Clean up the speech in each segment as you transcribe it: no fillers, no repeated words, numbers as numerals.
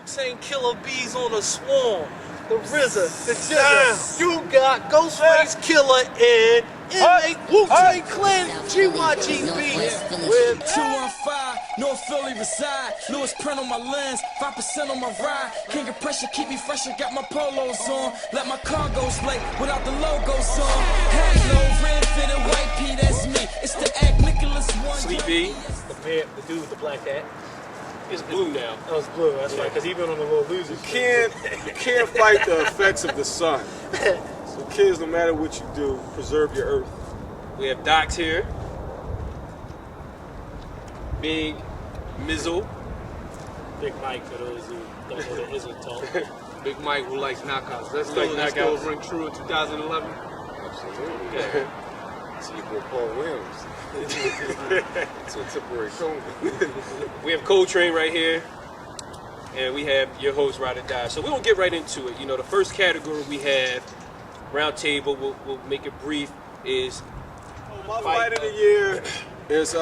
wu Killer Bees on a swarm. The RZA, the Jizza. You got Ghostface Killer and inmate Wu-Tang Clan, GYGB. With 215, North Philly reside. Lewis print on my lens, 5% on my ride. King of pressure, keep me fresh, I got my polos on. Let my cargoes late without the logos on. Hat low, red fitted, white P, that's me. It's the act Nicholas one. Sleepy, the dude with the black hat. It's blue now. Oh, it's blue. That's right, because he been on the little losers. You can't fight the effects of the sun. So kids, no matter what you do, preserve your earth. We have Docs here. Big Mizzle. Big Mike, for those who don't know the Izzle talk. Big Mike who likes knockouts. That's still ring true in 2011. Absolutely. Yeah. See your boy Paul Williams. It's a temporary coma. We have Coltrane right here. And we have your host, Ride or Die. So we're going to get right into it. You know, the first category we have, round table, we'll make it brief, is my fight of the year is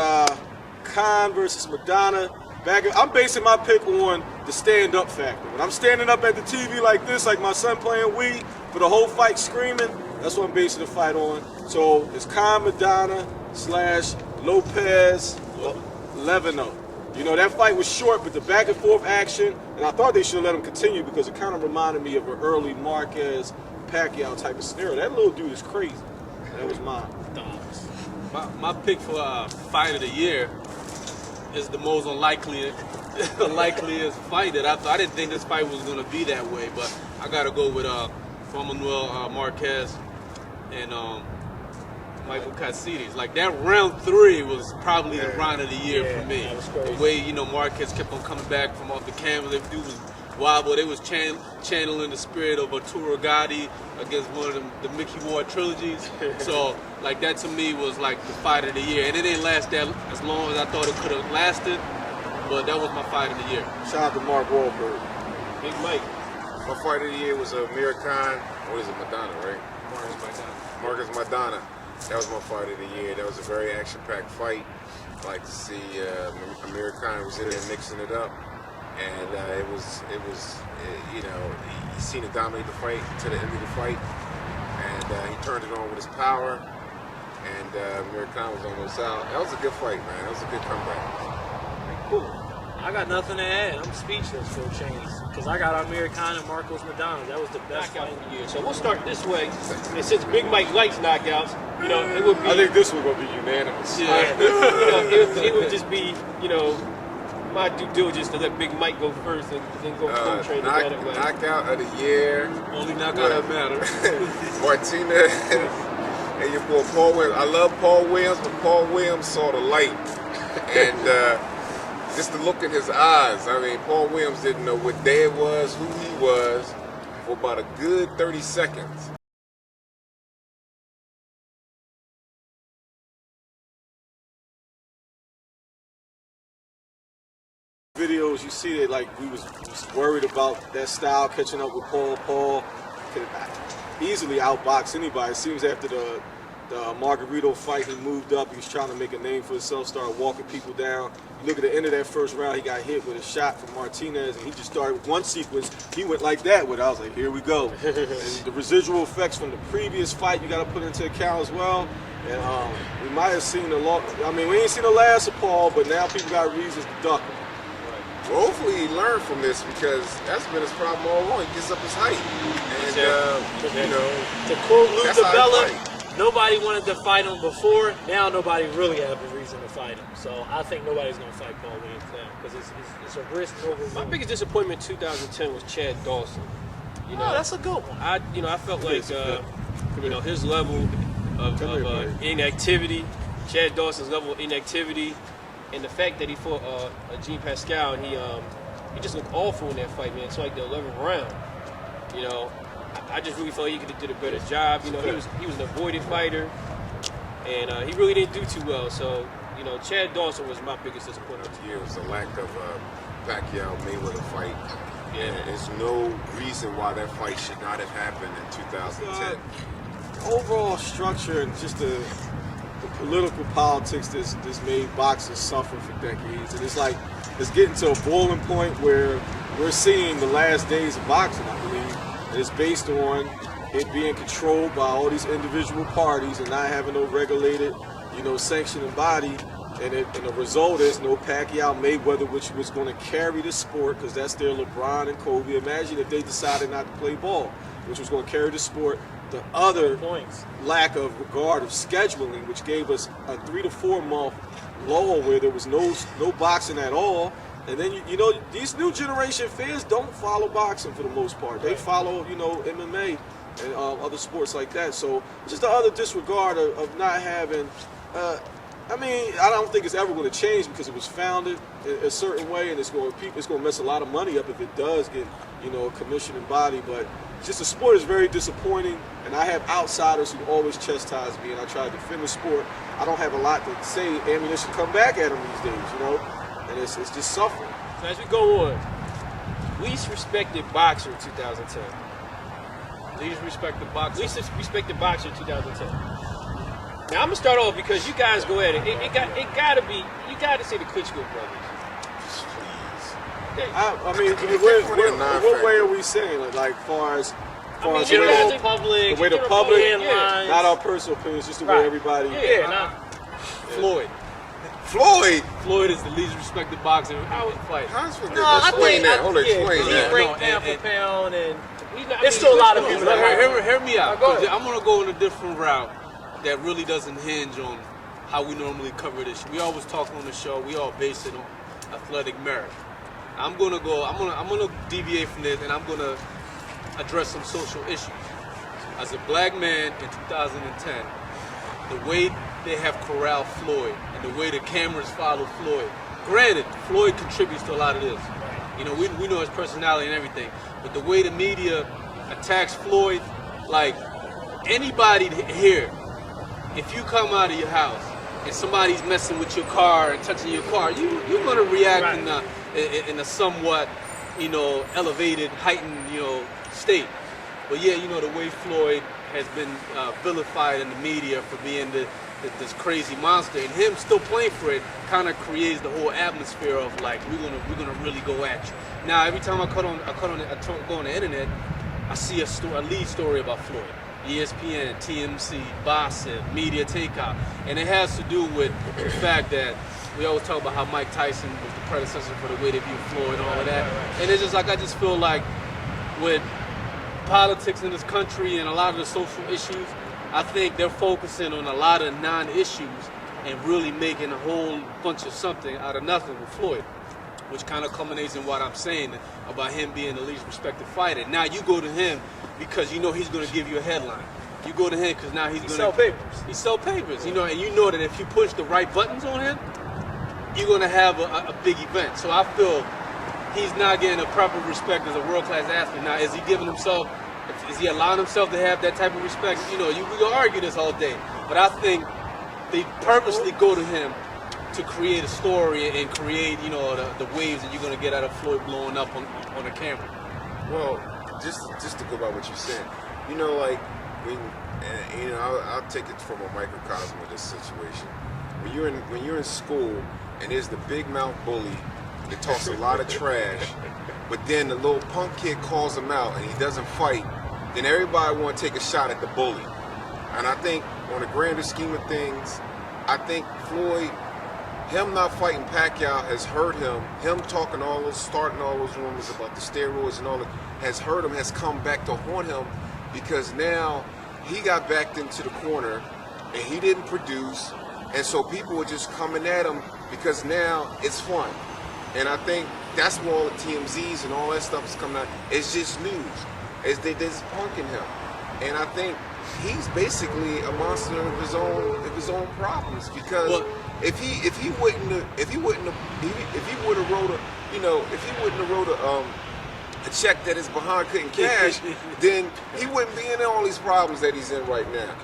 Khan versus Madonna. I'm basing my pick on the stand-up factor. When I'm standing up at the TV like this, like my son playing Wii, for the whole fight screaming, that's what I'm basing the fight on. So it's Khan Madonna / Lopez Levino. You know, that fight was short, but the back and forth action, and I thought they should have let him continue because it kind of reminded me of an early Marquez Pacquiao type of scenario. That little dude is crazy. That was mine. my pick for fight of the year is the most unlikeliest fight that I didn't think this fight was going to be that way, but I got to go with Juan Manuel Marquez and Michael Caceres. Like, that round 3 was probably the round of the year for me. The way, you know, Marquez kept on coming back from off the canvas. That dude was wild, but they was channeling the spirit of Arturo Gatti against one of the Mickey Ward trilogies. So, like, that to me was like the fight of the year. And it didn't last that as long as I thought it could have lasted, but that was my fight of the year. Shout out to Mark Wahlberg. Big Mike. My fight of the year was Amir Khan. What is it, Madonna, right? Marcus Madonna. That was my fight of the year. That was a very action-packed fight. I like to see Amir Khan was in there mixing it up, and it was you know, he seen it dominate the fight to the end of the fight, and he turned it on with his power, and Amir Khan was almost out. That was a good fight, man. That was a good comeback. Cool. I got nothing to add. I'm speechless for a change because I got Amir Khan and Marcos Madonna. That was the best fight of the year. So we'll start this way. And since Big Mike likes knockouts, you know, it would be. I think this one will be unanimous. Yeah. You know, it would just be, you know, my due diligence to let Big Mike go first and then go Coltrane together. Knockout of the year. Only knockout that matters. Martinez and your boy Paul Williams. I love Paul Williams, but Paul Williams saw the light. And just the look in his eyes. I mean, Paul Williams didn't know what day it was, who he was, for about a good 30 seconds. Videos, you see that, like, we was worried about that style catching up with Paul. Paul could easily outbox anybody. It seems after the Margarito fight, he moved up. He was trying to make a name for himself, started walking people down. You look at the end of that first round, he got hit with a shot from Martinez, and he just started with one sequence. He went like that with it. I was like, here we go. And the residual effects from the previous fight, you got to put into account as well. And we might have seen the we ain't seen the last of Paul, but now people got reasons to duck him. Well, hopefully he learned from this, because that's been his problem all along. He gets up his height. And, you know, to quote Lou DiBella, nobody wanted to fight him before. Now nobody really have a reason to fight him. So I think nobody's going to fight Paul Williams now because it's a risk over. My biggest disappointment in 2010 was Chad Dawson. You know, that's a good one. I felt like you know, his level of inactivity, Chad Dawson's level of inactivity, and the fact that he fought Jean Pascal, he just looked awful in that fight, man. It's like the 11th round. You know, I just really felt like he could have did a better job. You know, he was an avoided fighter, and he really didn't do too well. So, you know, Chad Dawson was my biggest disappointment. It was a lack of Pacquiao Mayweather fight. Yeah. And there's no reason why that fight should not have happened in 2010. Overall structure and just the political politics that's made boxers suffer for decades, and it's getting to a boiling point where we're seeing the last days of boxing, I believe, and it's based on it being controlled by all these individual parties and not having no regulated, sanctioning body. And the result is no Pacquiao Mayweather, which was going to carry the sport, because that's their LeBron and Kobe. Imagine if they decided not to play ball, which was going to carry the sport. The other lack of regard of scheduling, which gave us a 3 to 4 month lull where there was no boxing at all. And then these new generation fans don't follow boxing for the most part. They follow MMA and other sports like that. So just the other disregard of not having. I don't think it's ever going to change because it was founded a certain way, and it's going to mess a lot of money up if it does get a commissioning body. But just the sport is very disappointing, and I have outsiders who always chastise me, and I try to defend the sport. I don't have a lot to say. Ammunition come back at them these days, and it's just suffering. So as we go on, least respected boxer in 2010. Least respected boxer. Least respected boxer in 2010. Now I'm gonna start off because you guys go at it. It gotta be. You gotta say the Klitschko brothers. What way are we saying? Like far as general public, the way the public, headlines. not our personal opinions, just the way everybody. Floyd is the least respected boxer out in fight. Explain that. He ranked pound for pound, and there's still a lot of people. Hear me out. I'm gonna go on a different route that really doesn't hinge on how we normally cover this. We always talk on the show. We all base it on athletic merit. I'm gonna deviate from this, and I'm gonna address some social issues. As a black man in 2010, the way they have corralled Floyd and the way the cameras follow Floyd. Granted, Floyd contributes to a lot of this. We know his personality and everything, but the way the media attacks Floyd, like anybody here. If you come out of your house and somebody's messing with your car and touching your car, you're gonna react in a somewhat, elevated, heightened, state. But yeah, the way Floyd has been vilified in the media for being this crazy monster, and him still playing for it kind of creates the whole atmosphere of like we're gonna really go at you. Now every time I go on the internet, I see a lead story about Floyd. ESPN, TMC, boxing, media takeout. And it has to do with the fact that we always talk about how Mike Tyson was the predecessor for the way they view Floyd and all of that. And it's just like, I just feel like with politics in this country and a lot of the social issues, I think they're focusing on a lot of non-issues and really making a whole bunch of something out of nothing with Floyd, which kind of culminates in what I'm saying about him being the least respected fighter. Now you go to him because he's going to give you a headline. You go to him because now he's going to sell papers. He sell papers, and you know that if you push the right buttons on him, you're going to have a big event. So I feel he's not getting a proper respect as a world-class athlete. Now, is he giving himself? Is he allowing himself to have that type of respect? We can argue this all day, but I think they purposely go to him to create a story and create, the waves that you're going to get out of Floyd blowing up on the camera. Well, just to go by what you said, I'll take it from a microcosm of this situation. When you're in school and there's the big mouth bully that talks a lot of trash, but then the little punk kid calls him out and he doesn't fight, then everybody want to take a shot at the bully. And I think on the grander scheme of things, I think Floyd, him not fighting Pacquiao has hurt him. Him starting all those rumors about the steroids and all that has hurt him, has come back to haunt him, because now he got backed into the corner and he didn't produce, and so people were just coming at him because now it's fun. And I think that's where all the TMZs and all that stuff is coming out. It's just news. They're just punking him, and I think he's basically a monster of his own problems, because if he wouldn't have wrote a check that his behind couldn't cash, then he wouldn't be in all these problems that he's in right now.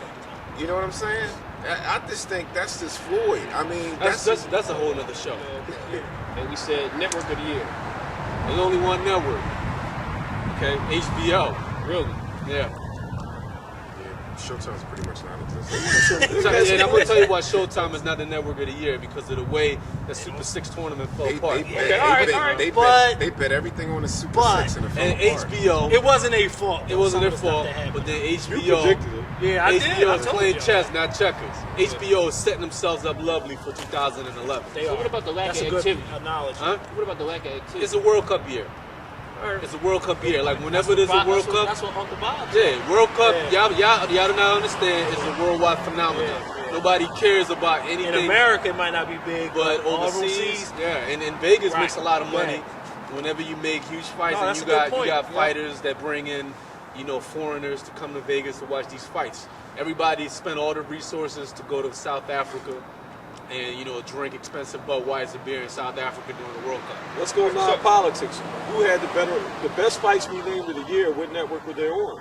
You know what I'm saying? I just think that's just Floyd. I mean, that's a whole other show. And we said Network of the Year. There's only one network. Okay, HBO. Really? Yeah. Showtime's pretty much non-existent. And I'm gonna tell you why Showtime is not the network of the year because of the way the Super 6 tournament fell apart. They bet everything on the Super 6 and it fell And apart. HBO, It wasn't their fault. it wasn't their fault, But but then You HBO, predicted it. yeah, I did. HBO I is told playing you. chess, not checkers. HBO is setting themselves up lovely for 2011. They So are. what about the lack That's of a good activity? analogy. Huh? What about the lack of activity? It's a World Cup year. It's a World Cup year. Like whenever there's a World Cup, That's what Uncle Bob. yeah, World Cup. Yeah. Y'all do not understand. It's a worldwide phenomenon. Yeah. Nobody cares about In anything. America, it might not be big, But overseas, yeah, and Vegas Right. makes a lot of money. Yeah. Whenever you make huge fights, No, and that's you a good got point. you got Yeah. fighters that bring in, foreigners to come to Vegas to watch these fights. Everybody spent all the resources to go to South Africa and drink expensive Budweiser beer in South Africa during the World Cup. Let's go non-politics. Who had the best fights we named of the year? What network were they on?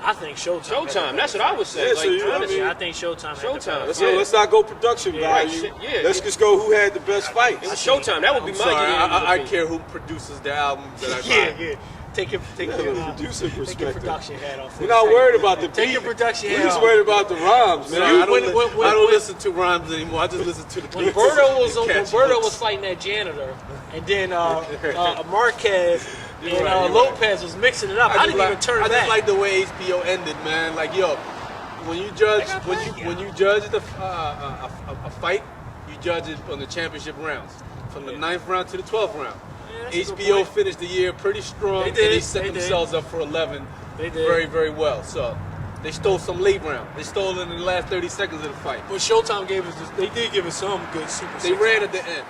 I think Showtime. Showtime. That's what I would say. Yeah, so you- honestly, I think Showtime. Showtime. Let's, Yeah. let's not go production Yeah. value. Yeah. Let's just go who had the best it fights. was Showtime. That would be I'm my sorry, unanimous I opinion. care who produces the albums that I buy. Yeah. Take your From a producer take your perspective. production hat off. We're not worried about the Take beat. your production We're hat just off. worried about the rhymes, man. I don't, when- I don't listen to rhymes anymore. I just listen to the When beats. Berto Catchy was hooks. fighting that janitor, and then Marquez and right. Lopez was mixing it up. I didn't even turn I back. just like the way HBO ended, man. Like, yo, when you judge when you judge a fight, you judge it on the championship rounds, from the 9th round to the 12th round. that's a good HBO point. finished the year pretty strong, They and did, they set they did. themselves up for 11 They did. very, very well. So they stole some late round. They stole it in the last 30 seconds of the fight. But Showtime gave us. They did give us some good Super. They Six ran at fights. the end.